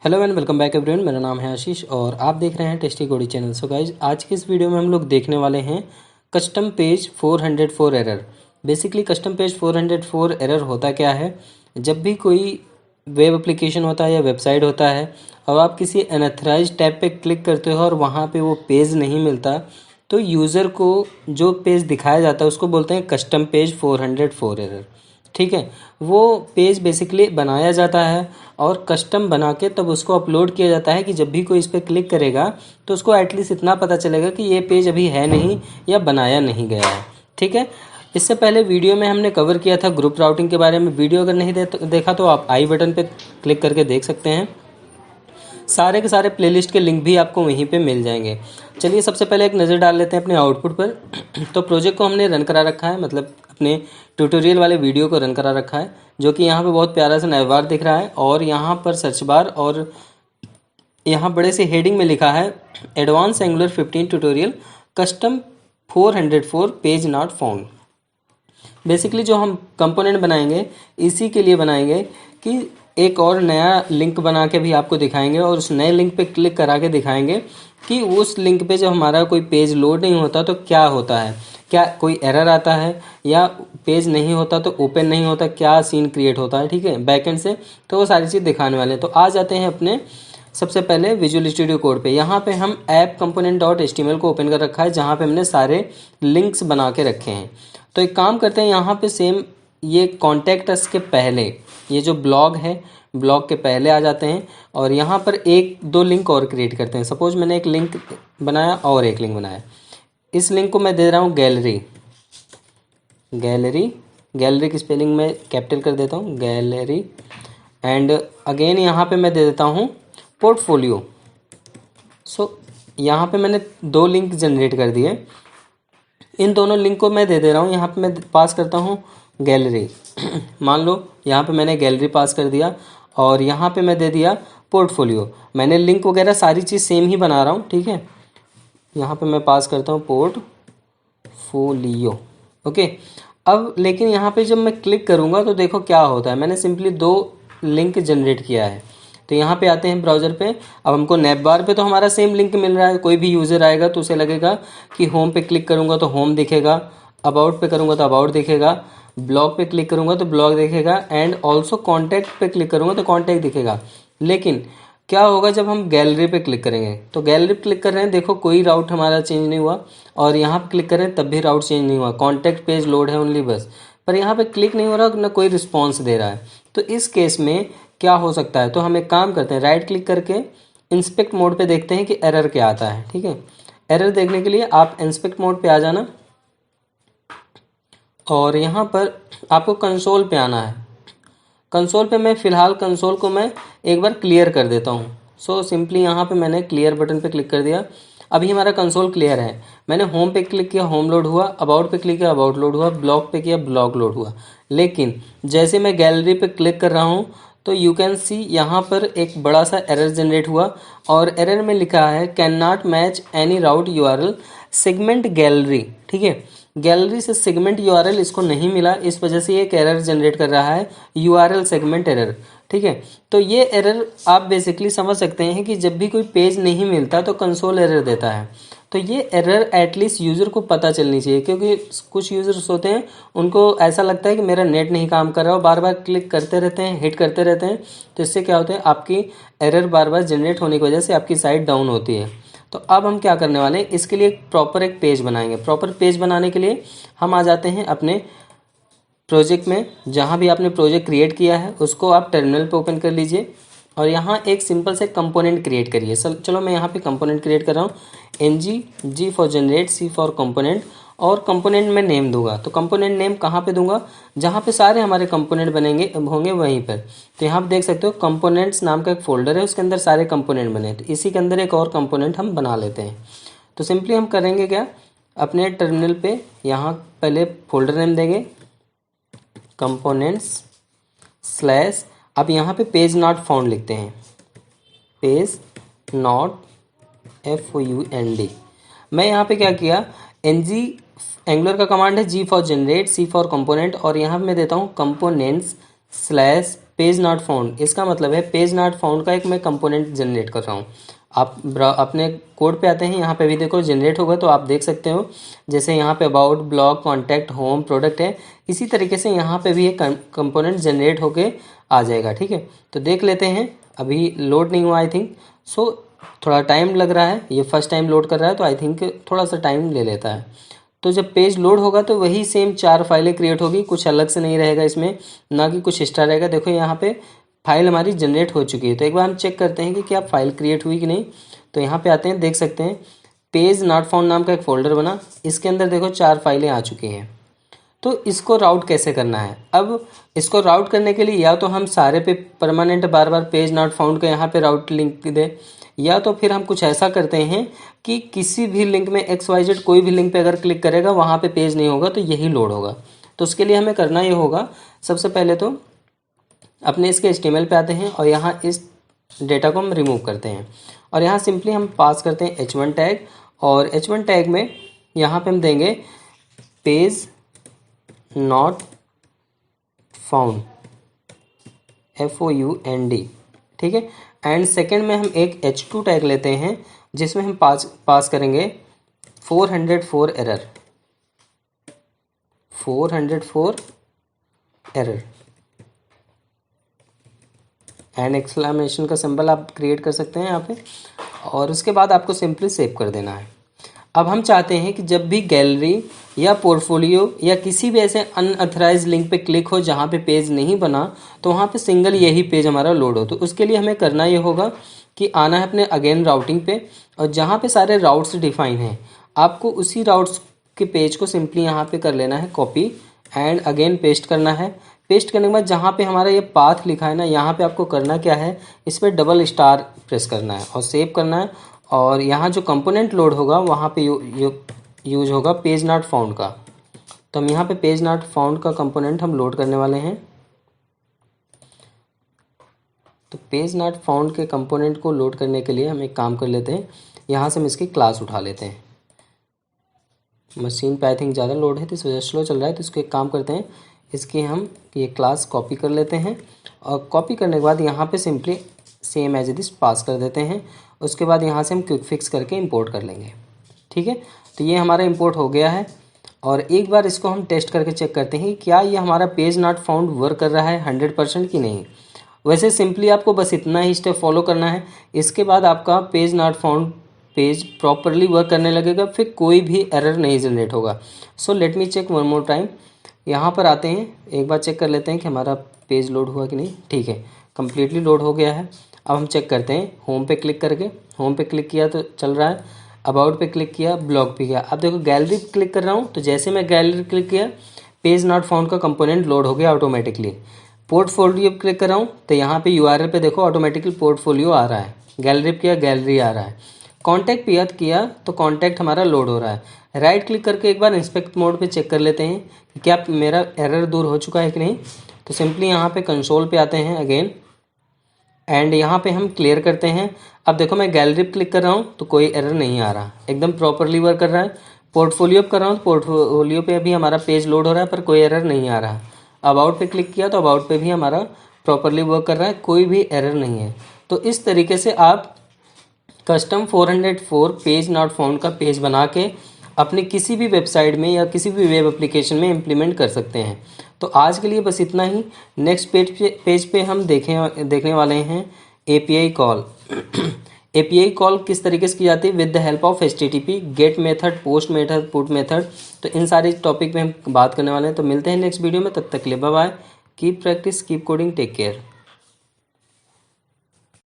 Hello and welcome back everyone. मेरा नाम है आशीष और आप देख रहे हैं टेस्टी कोडी चैनल। सो गाइज, आज की इस वीडियो में हम लोग देखने वाले हैं custom page 404 error. Basically custom page 404 error होता क्या है? जब भी कोई वेब एप्लीकेशन होता है या वेबसाइट होता है और आप किसी अनऑथराइज्ड टैब पे क्लिक करते हो और वहाँ पे वो पेज नहीं मिलता, तो यूज़र को जो पेज दिखाया जाता है उसको बोलते हैं कस्टम पेज 404 एरर। ठीक है, वो पेज बेसिकली बनाया जाता है और कस्टम बना के तब उसको अपलोड किया जाता है कि जब भी कोई इस पर क्लिक करेगा तो उसको एटलीस्ट इतना पता चलेगा कि ये पेज अभी है नहीं या बनाया नहीं गया है। ठीक है, इससे पहले वीडियो में हमने कवर किया था ग्रुप राउटिंग के बारे में। वीडियो अगर नहीं देखा तो आप आई बटन पे क्लिक करके देख सकते हैं। सारे के सारे प्लेलिस्ट के लिंक भी आपको वहीं पे मिल जाएंगे। चलिए सबसे पहले एक नज़र डाल लेते हैं अपने आउटपुट पर। तो प्रोजेक्ट को हमने रन करा रखा है, मतलब अपने ट्यूटोरियल वाले वीडियो को रन करा रखा है, जो कि यहाँ पे बहुत प्यारा सा नैवबार दिख रहा है और यहाँ पर सर्च बार और यहाँ बड़े से हेडिंग में लिखा है advance angular 15 tutorial custom 404 page not found. Basically जो हम कंपोनेंट बनाएंगे इसी के लिए बनाएंगे कि एक और नया लिंक बना के भी आपको दिखाएंगे और उस नए लिंक पे क्लिक करा के दिखाएंगे कि उस लिंक पे जब हमारा कोई पेज लोड नहीं होता तो क्या होता है, क्या कोई एरर आता है या पेज नहीं होता तो ओपन नहीं होता, क्या सीन क्रिएट होता है। ठीक है, बैकएंड से तो वो सारी चीज़ दिखाने वाले हैं। तो आ जाते हैं अपने सबसे पहले विजुअल स्टूडियो कोड पे। यहाँ पे हम ऐप कंपोनेंट डॉट एचटीएमएल को ओपन कर रखा है, जहाँ पे हमने सारे लिंक्स बना के रखे हैं। तो एक काम करते हैं, यहाँ पे सेम ये कॉन्टैक्ट अस के पहले ये जो ब्लॉग है, ब्लॉग के पहले आ जाते हैं और यहाँ पर एक दो लिंक और क्रिएट करते हैं। सपोज मैंने एक लिंक बनाया और एक लिंक बनाया। इस लिंक को मैं दे रहा हूँ गैलरी। गैलरी गैलरी की स्पेलिंग में कैपिटल कर देता हूँ, गैलरी। एंड अगेन यहाँ पे मैं दे देता हूँ पोर्टफोलियो। सो यहाँ पे मैंने दो लिंक जनरेट कर दिए। इन दोनों लिंक को मैं दे दे रहा हूँ, यहाँ पे मैं पास करता हूँ गैलरी। मान लो यहाँ पे मैंने गैलरी पास कर दिया और यहाँ पे मैं दे दिया पोर्टफोलियो। मैंने लिंक वगैरह सारी चीज़ सेम ही बना रहा हूँ। ठीक है, यहाँ पे मैं पास करता हूँ पोर्टफोलियो। ओके, अब लेकिन यहाँ पे जब मैं क्लिक करूँगा तो देखो क्या होता है। मैंने सिंपली दो लिंक जनरेट किया है। तो यहाँ पे आते हैं ब्राउज़र पे। अब हमको नैप बार पे तो हमारा सेम लिंक मिल रहा है। कोई भी यूज़र आएगा तो उसे लगेगा कि होम पे क्लिक करूँगा तो होम दिखेगा, अबाउट पे करूँगा तो अबाउट दिखेगा, ब्लॉग पे क्लिक करूँगा तो ब्लॉग दिखेगा एंड ऑल्सो कॉन्टैक्ट पे क्लिक करूँगा तो कॉन्टैक्ट दिखेगा। लेकिन क्या होगा जब हम गैलरी पे क्लिक करेंगे? तो गैलरी पे क्लिक कर रहे हैं, देखो कोई राउट हमारा चेंज नहीं हुआ और यहाँ पे क्लिक कर रहे हैं तब भी राउट चेंज नहीं हुआ। कॉन्टैक्ट पेज लोड है ओनली बस, पर यहाँ पे क्लिक नहीं हो रहा, ना कोई रिस्पॉन्स दे रहा है। तो इस केस में क्या हो सकता है? तो हम एक काम करते हैं, राइट क्लिक करके इंस्पेक्ट मोड पे देखते हैं कि एरर क्या आता है। ठीक है, एरर देखने के लिए आप इंस्पेक्ट मोड पे आ जाना और यहाँ पर आपको कंसोल पे आना है। कंसोल पे मैं फ़िलहाल कंसोल को मैं एक बार क्लियर कर देता हूँ। सो सिंपली यहाँ पे मैंने क्लियर बटन पे क्लिक कर दिया। अभी हमारा कंसोल क्लियर है। मैंने होम पे क्लिक किया, होम लोड हुआ, अबाउट पे क्लिक किया, अबाउट लोड हुआ, ब्लॉग पे किया, ब्लॉग लोड हुआ। लेकिन जैसे मैं गैलरी पे क्लिक कर रहा हूँ तो यू कैन सी यहाँ पर एक बड़ा सा एरर जनरेट हुआ और एरर में लिखा है can not match any route URL segment gallery. ठीक है, गैलरी से सेगमेंट यूआरएल इसको नहीं मिला, इस वजह से ये एक एरर जनरेट कर रहा है, यूआरएल सेगमेंट एरर। ठीक है, तो ये एरर आप बेसिकली समझ सकते हैं कि जब भी कोई पेज नहीं मिलता तो कंसोल एरर देता है। तो ये एरर एटलीस्ट यूज़र को पता चलनी चाहिए, क्योंकि कुछ यूज़र्स होते हैं उनको ऐसा लगता है कि मेरा नेट नहीं काम कर रहा हो, बार बार क्लिक करते रहते हैं, हिट करते रहते हैं। तो इससे क्या होता है, आपकी एरर बार बार जनरेट होने की वजह से आपकी साइट डाउन होती है। तो अब हम क्या करने वाले हैं, इसके लिए प्रॉपर एक पेज बनाएंगे। प्रॉपर पेज बनाने के लिए हम आ जाते हैं अपने प्रोजेक्ट में। जहाँ भी आपने प्रोजेक्ट क्रिएट किया है उसको आप टर्मिनल पे ओपन कर लीजिए और यहाँ एक सिंपल से कंपोनेंट क्रिएट करिए। चलो मैं यहाँ पे कंपोनेंट क्रिएट कर रहा हूँ। G for generate, C for component और कंपोनेंट में नेम दूंगा। तो कंपोनेंट नेम कहाँ पे दूंगा? जहाँ पे सारे हमारे कंपोनेंट बनेंगे होंगे वहीं पर। तो यहाँ पे देख सकते हो कंपोनेंट्स नाम का एक फोल्डर है, उसके अंदर सारे कंपोनेंट बने हैं। तो इसी के अंदर एक और कंपोनेंट हम बना लेते हैं। तो सिंपली हम करेंगे क्या, अपने टर्मिनल पे यहाँ पहले फोल्डर नेम देंगे कंपोनेंट्स स्लैश, अब यहाँ पे पेज नॉट फाउंड लिखते हैं, पेज नॉट FOUND। मैं यहाँ पे क्या किया, NG एंगुलर का कमांड है, G for generate, C for component और यहाँ पे मैं देता हूँ components slash page not found, इसका मतलब है पेज नॉट फाउंड का एक मैं कंपोनेंट जनरेट कर रहा हूँ। आप अपने कोड पे आते हैं, यहाँ पे भी देखो जनरेट होगा तो आप देख सकते हो, जैसे यहाँ पे about, blog, contact, home, product है, इसी तरीके से यहाँ पे भी एक कंपोनेंट जनरेट होके आ जाएगा। ठीक है, तो देख लेते हैं। अभी लोड नहीं हुआ आई थिंक, सो थोड़ा टाइम लग रहा है, ये फर्स्ट टाइम लोड कर रहा है तो आई थिंक थोड़ा सा टाइम ले लेता है। तो जब पेज लोड होगा तो वही सेम 4 फाइलें क्रिएट होगी, कुछ अलग से नहीं रहेगा इसमें, ना कि कुछ एक्स्ट्रा रहेगा। देखो यहाँ पे फाइल हमारी जनरेट हो चुकी है, तो एक बार हम चेक करते हैं कि क्या फाइल क्रिएट हुई कि नहीं। तो यहाँ पे आते हैं, देख सकते हैं पेज नॉट फाउंड नाम का एक फोल्डर बना, इसके अंदर देखो 4 फाइलें आ चुकी हैं। तो इसको राउट कैसे करना है? अब इसको राउट करने के लिए या तो हम सारे पे permanent bar bar page not found का यहाँ पे राउट लिंक दे, या तो फिर हम कुछ ऐसा करते हैं कि किसी भी लिंक में XYZ कोई भी लिंक पे अगर क्लिक करेगा वहाँ पे पेज नहीं होगा तो यही लोड होगा। तो उसके लिए हमें करना ये होगा, सबसे पहले तो अपने इसके HTML पे आते हैं और यहाँ इस डेटा को हम रिमूव करते हैं और यहाँ सिंपली हम पास करते हैं H1 टैग, और H1 टैग में यहाँ पे हम देंगे पेज नॉट फाउंड, FOUND। ठीक है, एंड सेकेंड में हम एक H2 टैग लेते हैं जिसमें हम पास करेंगे 404 एरर, 404 एरर, एंड एक्सक्लेमेशन का सिंबल आप क्रिएट कर सकते हैं यहाँ पे, और उसके बाद आपको सिंपली सेव कर देना है। अब हम चाहते हैं कि जब भी गैलरी या पोर्टफोलियो या किसी भी ऐसे अनअथराइज लिंक पे क्लिक हो जहाँ पे पेज नहीं बना, तो वहाँ पे सिंगल यही पेज हमारा लोड हो। तो उसके लिए हमें करना ये होगा कि आना है अपने अगेन राउटिंग पे, और जहाँ पे सारे राउट्स डिफाइन हैं आपको उसी राउट्स के पेज को सिंपली यहाँ पे कर लेना है कॉपी, एंड अगेन पेस्ट करना है। पेस्ट करने के बाद जहाँ पे हमारा ये पाथ लिखा है ना, यहाँ पे आपको करना क्या है, इस पर डबल स्टार प्रेस करना है और सेव करना है। और यहाँ जो कंपोनेंट लोड होगा वहाँ पे यूज होगा पेज नॉट फाउंड का। तो हम यहाँ पे पेज नॉट फाउंड का कंपोनेंट हम लोड करने वाले हैं। तो पेज नॉट फाउंड के कंपोनेंट को लोड करने के लिए हम एक काम कर लेते हैं, यहाँ से हम इसकी क्लास उठा लेते हैं। मशीन पे आई थिंक ज़्यादा लोड है तो इस वजह से स्लो चल रहा है, तो इसको एक काम करते हैं, इसकी हम ये क्लास कॉपी कर लेते हैं, और कॉपी करने के बाद यहाँ पे सिंपली सेम एज दिस पास कर देते हैं। उसके बाद यहाँ से हम क्विक फिक्स करके इंपोर्ट कर लेंगे। ठीक है, तो ये हमारा इंपोर्ट हो गया है, और एक बार इसको हम टेस्ट करके चेक करते हैं क्या ये हमारा पेज नॉट फाउंड वर्क कर रहा है 100% की नहीं। वैसे सिंपली आपको बस इतना ही स्टेप फॉलो करना है, इसके बाद आपका page not found page properly work करने लगेगा, फिर कोई भी एरर नहीं जनरेट होगा। So let me check one more time. यहाँ पर आते हैं, एक बार चेक कर लेते हैं कि हमारा पेज लोड हुआ कि नहीं। ठीक है, कम्प्लीटली लोड हो गया है। अब हम चेक करते हैं, होम पे क्लिक करके, होम पे क्लिक किया तो चल रहा है, अबाउट पे क्लिक किया, ब्लॉग पे किया। अब देखो गैलरी पे क्लिक कर रहा हूँ, तो जैसे मैं गैलरी क्लिक किया पेज नॉट फाउंड का कंपोनेंट लोड हो गया ऑटोमेटिकली। पोर्टफोलियो पे क्लिक कर रहा हूँ तो यहाँ पे URL पे देखो ऑटोमेटिकली पोर्टफोलियो आ रहा है, गैलरी पे किया गैलरी आ रहा है, कॉन्टैक्ट पे किया तो कॉन्टैक्ट हमारा लोड हो रहा है। राइट क्लिक करके एक बार इंस्पेक्ट मोड पे चेक कर लेते हैं कि क्या मेरा एरर दूर हो चुका है कि नहीं। तो सिंपली यहाँ पे कंसोल पे आते हैं अगेन, एंड यहाँ पे हम क्लियर करते हैं। अब देखो मैं गैलरी पे क्लिक कर रहा हूँ तो कोई एरर नहीं आ रहा, एकदम प्रॉपरली वर्क कर रहा है। पोर्टफोलियो पे कर रहा हूँ तो पोर्टफोलियो पे भी हमारा पेज लोड हो रहा है पर कोई एरर नहीं आ रहा। अबाउट पे क्लिक किया तो अबाउट पे भी हमारा प्रॉपरली वर्क कर रहा है, कोई भी एरर नहीं है। तो इस तरीके से आप कस्टम 404 पेज नॉट फाउंड का पेज बना के अपने किसी भी वेबसाइट में या किसी भी वेब एप्लीकेशन में इम्प्लीमेंट कर सकते हैं। तो आज के लिए बस इतना ही। नेक्स्ट पेज पे हम देखने वाले हैं API कॉल। API कॉल किस तरीके से की जाती है with the help of HTTP, get method, post method, put method. तो इन सारे टॉपिक पे हम बात करने वाले हैं। तो मिलते हैं नेक्स्ट वीडियो में, तब तक के लिए bye bye. Keep practice, keep coding, take care.